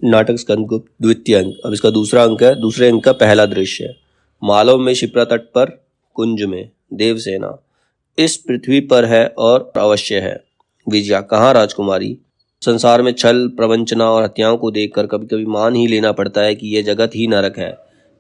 नाटक स्कंदगुप्त द्वितीय अंक। अब इसका दूसरा अंक है, दूसरे अंक का पहला दृश्य। मालव में शिप्रा तट पर कुंज में देवसेना, इस पृथ्वी पर है और अवश्य है। विजया, कहाँ राजकुमारी? संसार में छल, प्रवंचना और हत्याओं को देखकर कभी कभी मान ही लेना पड़ता है कि यह जगत ही नरक है।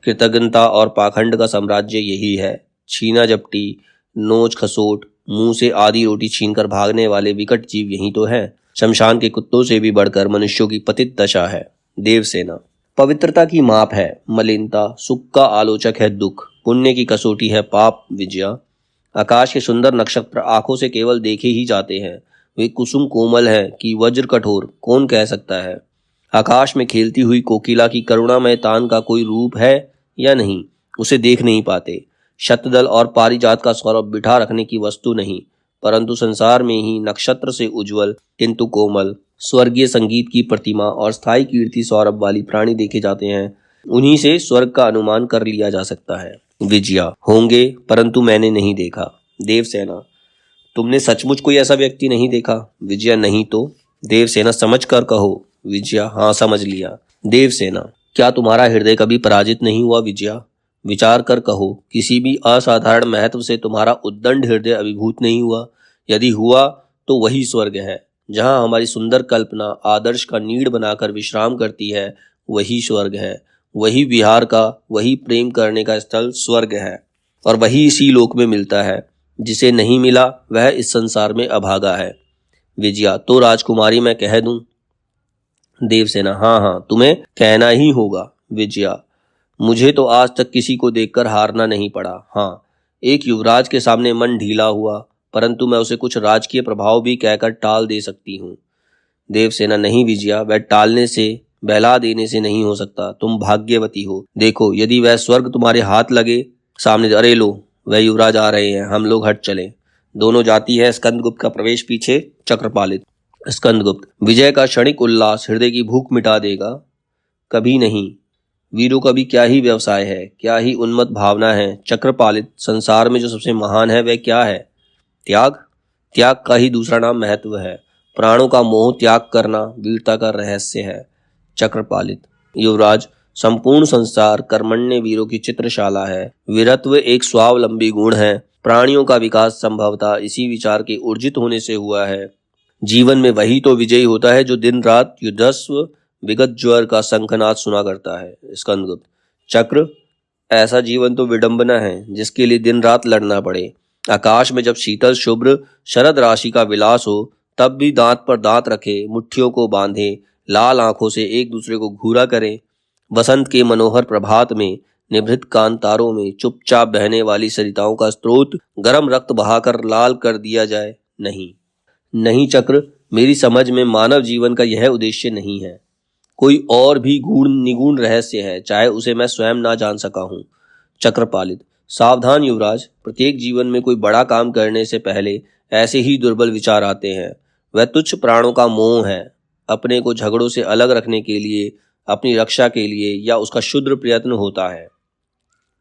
कृतज्ञता और पाखंड का साम्राज्य यही है। छीना झपटी, नोच खसोट, मुंह से आधी रोटी छीनकर भागने वाले विकट जीव यही तो है। शमशान के कुत्तों से भी बढ़कर मनुष्यों की पतित दशा है। देवसेना, पवित्रता की माप है मलिनता, सुख का आलोचक है दुख, पुण्य की कसौटी है पाप। विजया, आकाश के सुंदर नक्षत्र आंखों से केवल देखे ही जाते हैं। वे कुसुम कोमल है कि वज्र कठोर, कौन कह सकता है। आकाश में खेलती हुई कोकिला की करुणामय तान का कोई रूप है या नहीं, उसे देख नहीं पाते। शतदल और पारिजात का सौरभ बिठा रखने की वस्तु नहीं, परंतु संसार में ही नक्षत्र से उज्जवल किंतु कोमल स्वर्गीय संगीत की प्रतिमा और स्थायी कीर्ति सौरभ वाली प्राणी देखे जाते हैं। उन्हीं से स्वर्ग का अनुमान कर लिया जा सकता है। विजया, होंगे परंतु मैंने नहीं देखा। देवसेना, तुमने सचमुच कोई ऐसा व्यक्ति नहीं देखा? विजया, नहीं तो? देवसेना, समझ कर कहो। विजया, हाँ समझ लिया। देवसेना, क्या तुम्हारा हृदय कभी पराजित नहीं हुआ? विजया, विचार कर कहो, किसी भी असाधारण महत्व से तुम्हारा उद्दंड हृदय अभिभूत नहीं हुआ? यदि हुआ तो वही स्वर्ग है। जहाँ हमारी सुंदर कल्पना आदर्श का नीड़ बनाकर विश्राम करती है, वही स्वर्ग है। वही विहार का, वही प्रेम करने का स्थल स्वर्ग है, और वही इसी लोक में मिलता है। जिसे नहीं मिला वह इस संसार में अभागा है। विजया, तो राजकुमारी मैं कह दूं? देवसेना, हाँ हाँ, तुम्हें कहना ही होगा। विजया, मुझे तो आज तक किसी को देखकर हारना नहीं पड़ा। हाँ, एक युवराज के सामने मन ढीला हुआ, परंतु मैं उसे कुछ राजकीय प्रभाव भी कहकर टाल दे सकती हूँ। देवसेना, नहीं विजया, वह टालने से, बहला देने से नहीं हो सकता। तुम भाग्यवती हो। देखो, यदि वह स्वर्ग तुम्हारे हाथ लगे सामने, अरे लो वह युवराज आ रहे हैं, हम लोग हट चले। दोनों जाती है। स्कंदगुप्त का प्रवेश पीछे चक्रपालित। स्कंदगुप्त, विजय का क्षणिक उल्लास हृदय की भूख मिटा देगा? कभी नहीं। वीरों का भी क्या ही व्यवसाय है, क्या ही उन्मत्त भावना है। चक्रपालित, संसार में जो सबसे महान है वह क्या है? त्याग। त्याग का ही दूसरा नाम महत्व है। प्राणों का मोह त्याग करना वीरता का रहस्य है। चक्रपालित, युवराज, संपूर्ण संसार कर्मण्य वीरों की चित्रशाला है। वीरत्व एक स्वावलंबी गुण है। प्राणियों का विकास संभवतः इसी विचार के ऊर्जित होने से हुआ है। जीवन में वही तो विजयी होता है जो दिन रात युद्धस्व विगत ज्वर का शंखनाद सुना करता है। स्कंदगुप्त, चक्र, ऐसा जीवन तो विडंबना है जिसके लिए दिन रात लड़ना पड़े। आकाश में जब शीतल शुभ्र शरद राशि का विलास हो, तब भी दांत पर दांत रखे, मुट्ठियों को बांधे, लाल आंखों से एक दूसरे को घूरा करें। वसंत के मनोहर प्रभात में निभृत कांतारों में चुपचाप बहने वाली सरिताओं का स्रोत गर्म रक्त बहाकर लाल कर दिया जाए? नहीं नहीं चक्र, मेरी समझ में मानव जीवन का यह उद्देश्य नहीं है। कोई और भी गूढ़ निगूढ़ रहस्य है, चाहे उसे मैं स्वयं ना जान सका हूं। चक्रपालित, सावधान युवराज, प्रत्येक जीवन में कोई बड़ा काम करने से पहले ऐसे ही दुर्बल विचार आते हैं। वह तुच्छ प्राणों का मोह है। अपने को झगड़ों से अलग रखने के लिए, अपनी रक्षा के लिए, या उसका क्षुद्र प्रयत्न होता है।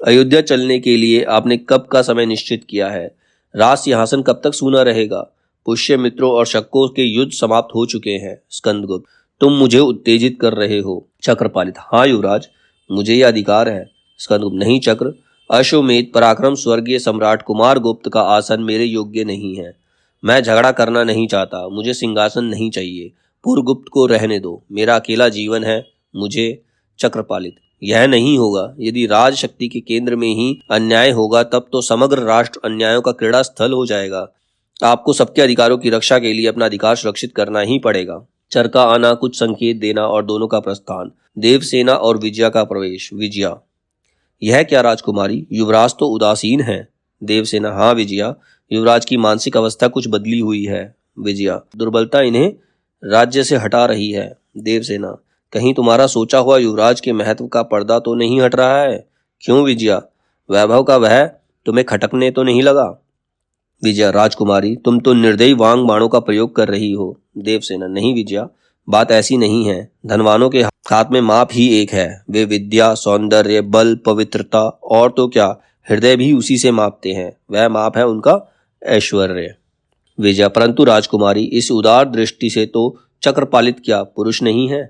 अयोध्या चलने के लिए आपने कब का समय निश्चित किया है? राज सिंहासन कब तक सूना रहेगा? पुष्य मित्रों और शकों के युद्ध समाप्त हो चुके हैं। स्कंदगुप्त, तुम मुझे उत्तेजित कर रहे हो। चक्रपालित, हाँ युवराज, मुझे यह अधिकार है। स्कंदगुप्त, नहीं चक्र, अश्वमेध पराक्रम स्वर्गीय सम्राट कुमार गुप्त का आसन मेरे योग्य नहीं है। मैं झगड़ा करना नहीं चाहता, मुझे सिंहासन नहीं चाहिए। पुरगुप्त को रहने दो, मेरा अकेला जीवन है। मुझे। चक्रपालित, यह नहीं होगा। यदि राज शक्ति के केंद्र में ही अन्याय होगा, तब तो समग्र राष्ट्र अन्यायों का क्रीड़ा स्थल हो जाएगा। आपको सबके अधिकारों की रक्षा के लिए अपना अधिकार सुरक्षित करना ही पड़ेगा। चरका आना, कुछ संकेत देना और दोनों का प्रस्थान। देवसेना और विजया का प्रवेश। विजया, यह क्या राजकुमारी, युवराज तो उदासीन है। देवसेना, हाँ विजया, युवराज की मानसिक अवस्था कुछ बदली हुई है। विजया, दुर्बलता इन्हें राज्य से हटा रही है। देवसेना, कहीं तुम्हारा सोचा हुआ युवराज के महत्व का पर्दा तो नहीं हट रहा है? क्यों विजया, वैभव का वह तुम्हें खटकने तो नहीं लगा? विजया, राजकुमारी, तुम तो निर्दयी वांग बाणों का प्रयोग कर रही हो। देवसेना, नहीं विजया, बात ऐसी नहीं है। धनवानों के हाथ में माप ही एक है। वे विद्या, सौंदर्य, बल, पवित्रता और तो क्या, हृदय भी उसी से मापते हैं। वह माप है उनका ऐश्वर्य। विजया, परंतु राजकुमारी, इस उदार दृष्टि से तो चक्रपालित क्या पुरुष नहीं है?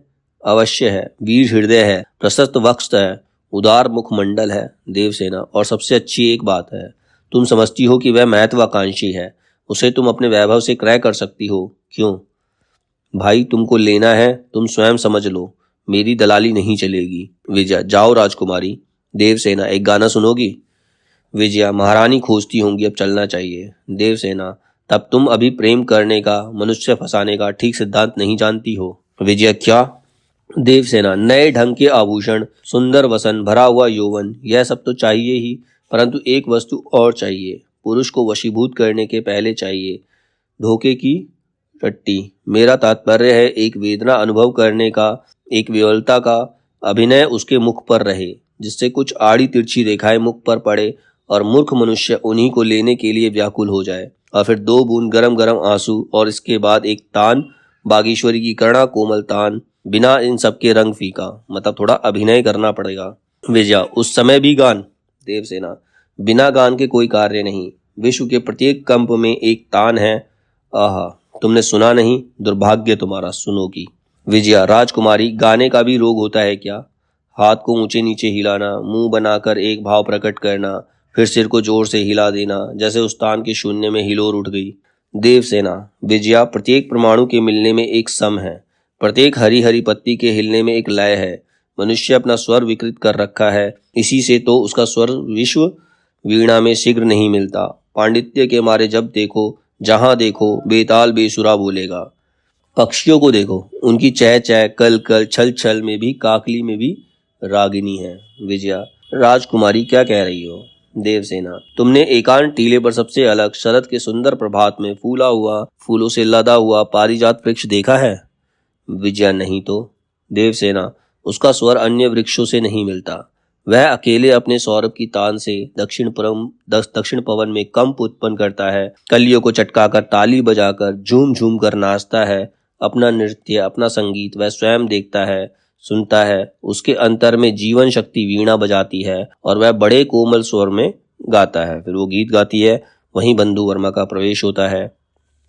अवश्य है, वीर हृदय है, प्रशस्त वक्ष है, उदार मुखमंडल है। देवसेना और सबसे अच्छी एक बात है, तुम समझती हो कि वह महत्वाकांक्षी है, उसे तुम अपने वैभव से क्रय कर सकती हो। क्यों भाई, तुमको लेना है तुम स्वयं समझ लो, मेरी दलाली नहीं चलेगी। विजया, जाओ राजकुमारी। देवसेना, एक गाना सुनोगी? विजया, महारानी खोजती होंगी, अब चलना चाहिए। देवसेना, तब तुम अभी प्रेम करने का, मनुष्य फंसाने का ठीक सिद्धांत नहीं जानती हो। विजया, क्या? देवसेना, नए ढंग के आभूषण, सुंदर वसन, भरा हुआ यौवन, यह सब तो चाहिए ही, परंतु एक वस्तु और चाहिए, पुरुष को वशीभूत करने के पहले चाहिए धोखे की रट्टी। मेरा तात्पर्य है एक वेदना अनुभव करने का, एक विवलता का अभिनय उसके मुख पर रहे, जिससे कुछ आड़ी तिरछी रेखाएं मुख पर पड़े और मूर्ख मनुष्य उन्हीं को लेने के लिए व्याकुल हो जाए, और फिर 2 बूंद गरम गरम आंसू, और इसके बाद एक तान, बागेश्वरी की कर्णा कोमल तान, बिना इन सब के रंग फीका। मतलब थोड़ा अभिनय करना पड़ेगा। विजया, उस समय भी गान? देवसेना, बिना गान के कोई कार्य नहीं, विश्व के प्रत्येक कंप में एक तान है। आहा, तुमने सुना नहीं? दुर्भाग्य तुम्हारा, सुनोगी। विजया, राजकुमारी, गाने का भी रोग होता है क्या? हाथ को ऊंचे नीचे हिलाना, मुंह बनाकर एक भाव प्रकट करना, फिर सिर को जोर से हिला देना, जैसे उस तान के शून्य में हिलोर उठ गई। देवसेना, विजया, प्रत्येक परमाणु के मिलने में एक सम है, प्रत्येक हरी हरी पत्ती के हिलने में एक लय है। मनुष्य अपना स्वर विकृत कर रखा है, इसी से तो उसका स्वर विश्व वीणा में शीघ्र नहीं मिलता। पांडित्य के मारे जब देखो, जहां देखो बेताल बेसुरा बोलेगा। पक्षियों को देखो, उनकी चह चह, कल कल, छल छल में भी, काकली में भी रागिनी है। विजया, राजकुमारी, क्या कह रही हो? देवसेना, तुमने एकांत टीले पर सबसे अलग शरद के सुंदर प्रभात में फूला हुआ, फूलों से लदा हुआ पारिजात वृक्ष देखा है? विजया, नहीं तो। देवसेना, उसका स्वर अन्य वृक्षों से नहीं मिलता, वह अकेले अपने सौरभ की तान से दक्षिण पवन में कंप उत्पन्न करता है, कलियों को चटकाकर, ताली बजाकर, झूम झूम कर नाचता है। अपना नृत्य, अपना संगीत वह स्वयं देखता है, सुनता है, उसके अंतर में जीवन शक्ति वीणा बजाती है और वह बड़े कोमल स्वर में गाता है। फिर वो गीत गाती है, वहीं बंधु वर्मा का प्रवेश होता है।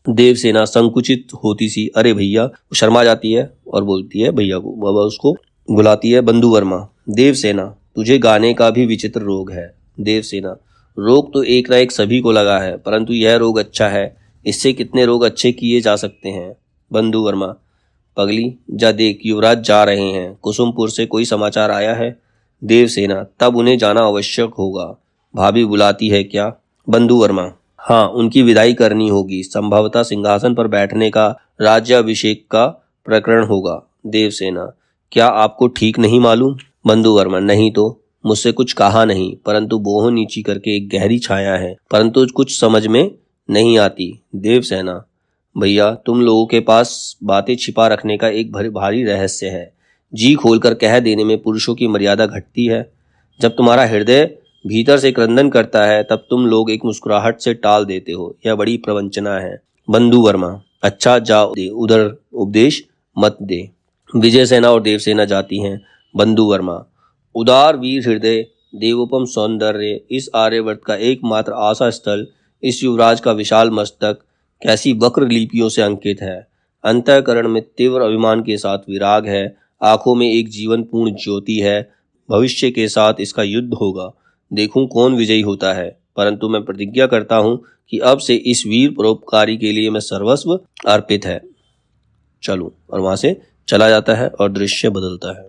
देवसेना संकुचित होती सी, अरे भैया, शर्मा जाती है और बोलती है भैया को, बाबा उसको बुलाती है। बंधु वर्मा, देवसेना, तुझे गाने का भी विचित्र रोग है। देवसेना, रोग तो एक ना एक सभी को लगा है, परंतु यह रोग अच्छा है, इससे कितने रोग अच्छे किए जा सकते हैं। बंधु वर्मा, पगली, जा देख, युवराज जा रहे हैं, कुसुमपुर से कोई समाचार आया है? देवसेना, तब उन्हें जाना आवश्यक होगा, भाभी बुलाती है क्या? बंधु वर्मा, हाँ, उनकी विदाई करनी होगी, संभवतः सिंहासन पर बैठने का, राज्याभिषेक का प्रकरण होगा। देवसेना, क्या आपको ठीक नहीं मालूम? बंधु वर्मा, नहीं तो, मुझसे कुछ कहा नहीं, परंतु बाहों नीची करके एक गहरी छाया है, परंतु कुछ समझ में नहीं आती। देवसेना, भैया, तुम लोगों के पास बातें छिपा रखने का एक भारी रहस्य है, जी खोलकर कह देने में पुरुषों की मर्यादा घटती है। जब तुम्हारा हृदय भीतर से क्रंदन करता है, तब तुम लोग एक मुस्कुराहट से टाल देते हो, यह बड़ी प्रवंचना है। बंधु वर्मा, अच्छा, जाओ दे, उधर उपदेश मत दे। विजय सेना और देवसेना जाती हैं। बंधु वर्मा, उदार वीर हृदय, देवोपम सौंदर्य, इस आर्यवर्त का एकमात्र आशा स्थल, इस युवराज का विशाल मस्तक कैसी वक्र लिपियों से अंकित है। अंतःकरण में तीव्र अभिमान के साथ विराग है, आंखों में एक जीवन पूर्ण ज्योति है। भविष्य के साथ इसका युद्ध होगा, देखूं कौन विजयी होता है, परंतु मैं प्रतिज्ञा करता हूं कि अब से इस वीर परोपकारी के लिए मैं सर्वस्व अर्पित है। चलूं। और वहां से चला जाता है और दृश्य बदलता है।